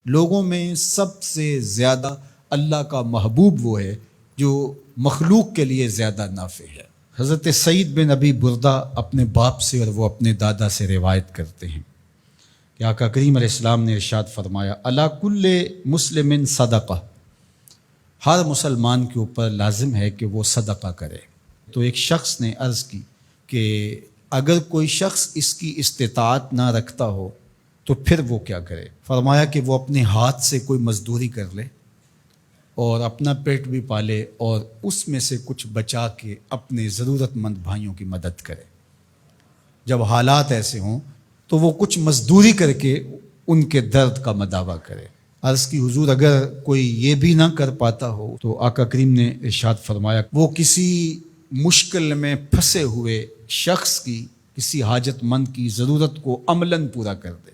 لوگوں میں سب سے زیادہ اللہ کا محبوب وہ ہے جو مخلوق کے لیے زیادہ نافع ہے۔ حضرت سعید بن ابی بردہ اپنے باپ سے اور وہ اپنے دادا سے روایت کرتے ہیں کہ آقا کریم علیہ السلام نے ارشاد فرمایا علی کل مسلم صدقہ، ہر مسلمان کے اوپر لازم ہے کہ وہ صدقہ کرے۔ تو ایک شخص نے عرض کی کہ اگر کوئی شخص اس کی استطاعت نہ رکھتا ہو تو پھر وہ کیا کرے؟ فرمایا کہ وہ اپنے ہاتھ سے کوئی مزدوری کر لے اور اپنا پیٹ بھی پالے اور اس میں سے کچھ بچا کے اپنے ضرورت مند بھائیوں کی مدد کرے۔ جب حالات ایسے ہوں تو وہ کچھ مزدوری کر کے ان کے درد کا مداوع کرے۔ عرض کی حضور اگر کوئی یہ بھی نہ کر پاتا ہو تو آقا کریم نے ارشاد فرمایا وہ کسی مشکل میں پھنسے ہوئے شخص کی، کسی حاجت مند کی ضرورت کو عملاً پورا کر دے،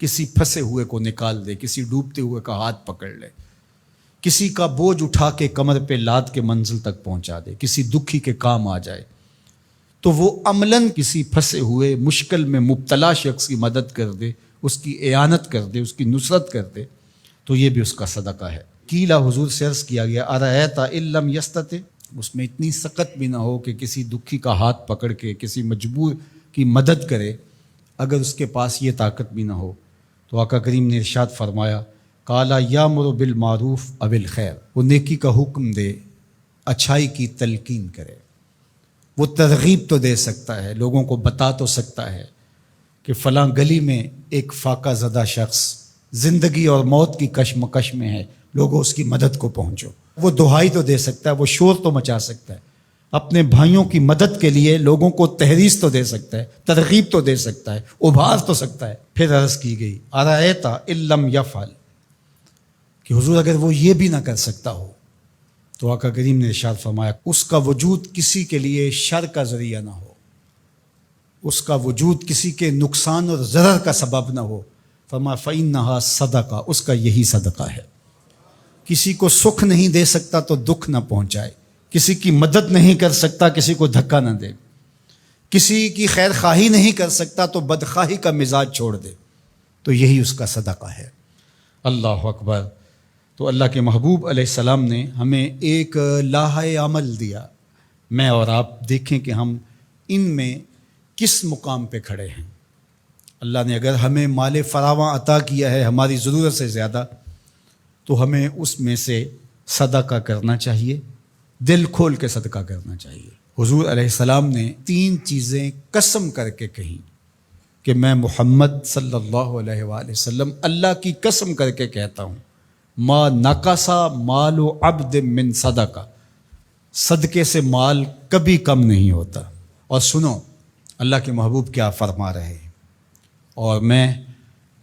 کسی پھنسے ہوئے کو نکال دے، کسی ڈوبتے ہوئے کا ہاتھ پکڑ لے، کسی کا بوجھ اٹھا کے کمر پہ لاد کے منزل تک پہنچا دے، کسی دکھی کے کام آ جائے، تو وہ عملاً کسی پھنسے ہوئے مشکل میں مبتلا شخص کی مدد کر دے، اس کی اعانت کر دے، اس کی نصرت کر دے، تو یہ بھی اس کا صدقہ ہے۔ کیلا حضور سے عرض کیا گیا ارأیت ان لم یستطع، اس میں اتنی سخت بھی نہ ہو کہ کسی دکھی کا ہاتھ پکڑ کے کسی مجبور کی مدد کرے، اگر اس کے پاس یہ طاقت بھی نہ ہو تو آقا کریم نے ارشاد فرمایا قال یامر بالمعروف او الخیر، وہ نیکی کا حکم دے، اچھائی کی تلقین کرے۔ وہ ترغیب تو دے سکتا ہے، لوگوں کو بتا تو سکتا ہے کہ فلاں گلی میں ایک فاقہ زدہ شخص زندگی اور موت کی کشمکش میں ہے، لوگوں اس کی مدد کو پہنچو۔ وہ دہائی تو دے سکتا ہے، وہ شور تو مچا سکتا ہے، اپنے بھائیوں کی مدد کے لیے لوگوں کو تحریض تو دے سکتا ہے، ترغیب تو دے سکتا ہے، ابھار تو سکتا ہے۔ پھر عرض کی گئی ارأیت ان لم یفعل، کہ حضور اگر وہ یہ بھی نہ کر سکتا ہو تو آقا کریم نے ارشاد فرمایا اس کا وجود کسی کے لیے شر کا ذریعہ نہ ہو، اس کا وجود کسی کے نقصان اور ضرر کا سبب نہ ہو، فرمایا فإنہا صدقہ، اس کا یہی صدقہ ہے۔ کسی کو سکھ نہیں دے سکتا تو دکھ نہ پہنچائے، کسی کی مدد نہیں کر سکتا کسی کو دھکا نہ دے، کسی کی خیر خواہی نہیں کر سکتا تو بدخواہی کا مزاج چھوڑ دے، تو یہی اس کا صدقہ ہے۔ اللہ اکبر۔ تو اللہ کے محبوب علیہ السلام نے ہمیں ایک لائحہ عمل دیا، میں اور آپ دیکھیں کہ ہم ان میں کس مقام پہ کھڑے ہیں۔ اللہ نے اگر ہمیں مال فراواں عطا کیا ہے ہماری ضرورت سے زیادہ، تو ہمیں اس میں سے صدقہ کرنا چاہیے، دل کھول کے صدقہ کرنا چاہیے۔ حضور علیہ السلام نے 3 چیزیں قسم کر کے کہیں کہ میں محمد صلی اللہ علیہ وآلہ وسلم اللہ کی قسم کر کے کہتا ہوں ما نقصا مال عبد من صدقہ، صدقے سے مال کبھی کم نہیں ہوتا۔ اور سنو اللہ کے محبوب کیا فرما رہے ہیں، اور میں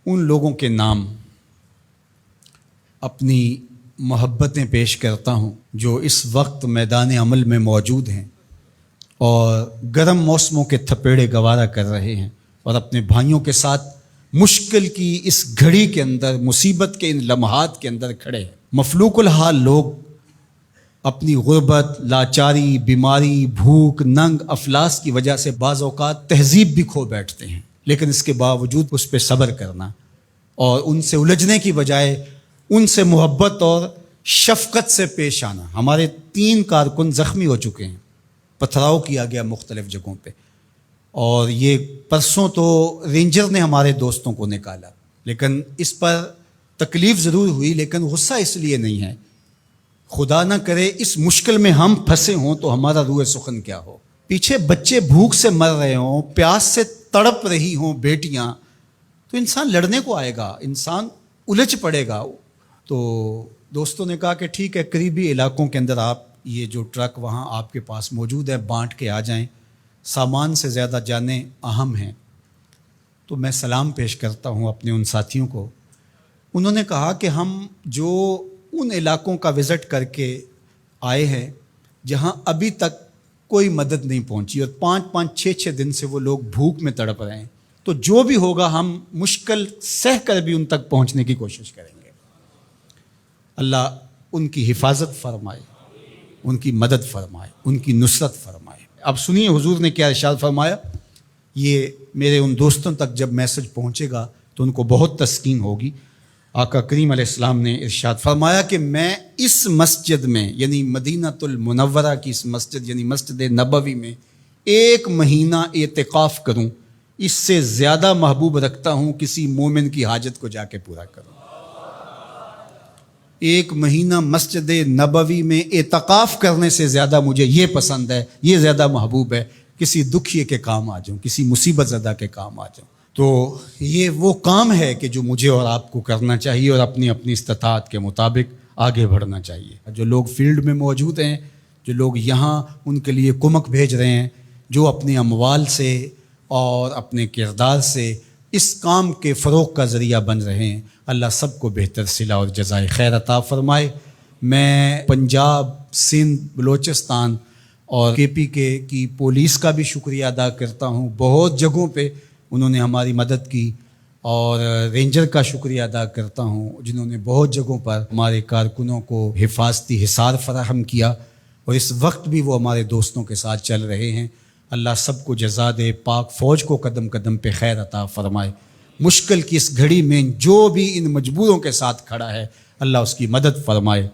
ان لوگوں کے نام اپنی محبتیں پیش کرتا ہوں جو اس وقت میدان عمل میں موجود ہیں اور گرم موسموں کے تھپیڑے گوارا کر رہے ہیں اور اپنے بھائیوں کے ساتھ مشکل کی اس گھڑی کے اندر، مصیبت کے ان لمحات کے اندر کھڑے ہیں۔ مفلوق الحال لوگ اپنی غربت، لاچاری، بیماری، بھوک، ننگ، افلاس کی وجہ سے بعض اوقات تہذیب بھی کھو بیٹھتے ہیں، لیکن اس کے باوجود اس پہ صبر کرنا اور ان سے الجھنے کی بجائے ان سے محبت اور شفقت سے پیش آنا۔ ہمارے 3 کارکن زخمی ہو چکے ہیں، پتھراؤ کیا گیا مختلف جگہوں پہ، اور یہ پرسوں تو رینجر نے ہمارے دوستوں کو نکالا، لیکن اس پر تکلیف ضرور ہوئی، لیکن غصہ اس لیے نہیں ہے، خدا نہ کرے اس مشکل میں ہم پھنسے ہوں تو ہمارا روح سخن کیا ہو۔ پیچھے بچے بھوک سے مر رہے ہوں، پیاس سے تڑپ رہی ہوں بیٹیاں، تو انسان لڑنے کو آئے گا، انسان الجھ پڑے گا۔ تو دوستوں نے کہا کہ ٹھیک ہے، قریبی علاقوں کے اندر آپ یہ جو ٹرک وہاں آپ کے پاس موجود ہے بانٹ کے آ جائیں، سامان سے زیادہ جانیں اہم ہیں۔ تو میں سلام پیش کرتا ہوں اپنے ان ساتھیوں کو۔ انہوں نے کہا کہ ہم جو ان علاقوں کا وزٹ کر کے آئے ہیں جہاں ابھی تک کوئی مدد نہیں پہنچی اور 5-5 6-6 دن سے وہ لوگ بھوک میں تڑپ رہے ہیں، تو جو بھی ہوگا ہم مشکل سہ کر بھی ان تک پہنچنے کی کوشش کریں گے۔ اللہ ان کی حفاظت فرمائے، ان کی مدد فرمائے، ان کی نصرت فرمائے۔ اب سنیے حضور نے کیا ارشاد فرمایا، یہ میرے ان دوستوں تک جب میسج پہنچے گا تو ان کو بہت تسکین ہوگی۔ آقا کریم علیہ السلام نے ارشاد فرمایا کہ میں اس مسجد میں یعنی مدینۃ المنورہ کی اس مسجد یعنی مسجد نبوی میں 1 مہینہ اعتکاف کروں، اس سے زیادہ محبوب رکھتا ہوں کسی مومن کی حاجت کو جا کے پورا کروں۔ 1 مہینہ مسجد نبوی میں اعتکاف کرنے سے زیادہ مجھے یہ پسند ہے، یہ زیادہ محبوب ہے، کسی دکھیے کے کام آ جاؤں، کسی مصیبت زدہ کے کام آ جاؤں۔ تو یہ وہ کام ہے کہ جو مجھے اور آپ کو کرنا چاہیے اور اپنی اپنی استطاعت کے مطابق آگے بڑھنا چاہیے۔ جو لوگ فیلڈ میں موجود ہیں، جو لوگ یہاں ان کے لیے کمک بھیج رہے ہیں، جو اپنے اموال سے اور اپنے کردار سے اس کام کے فروغ کا ذریعہ بن رہے ہیں، اللہ سب کو بہتر صلہ اور جزائے خیر عطا فرمائے۔ میں پنجاب، سندھ، بلوچستان اور KP کی پولیس کا بھی شکریہ ادا کرتا ہوں، بہت جگہوں پہ انہوں نے ہماری مدد کی، اور رینجر کا شکریہ ادا کرتا ہوں جنہوں نے بہت جگہوں پر ہمارے کارکنوں کو حفاظتی حصار فراہم کیا، اور اس وقت بھی وہ ہمارے دوستوں کے ساتھ چل رہے ہیں۔ اللہ سب کو جزا دے، پاک فوج کو قدم قدم پہ خیر عطا فرمائے۔ مشکل کی اس گھڑی میں جو بھی ان مجبوروں کے ساتھ کھڑا ہے، اللہ اس کی مدد فرمائے۔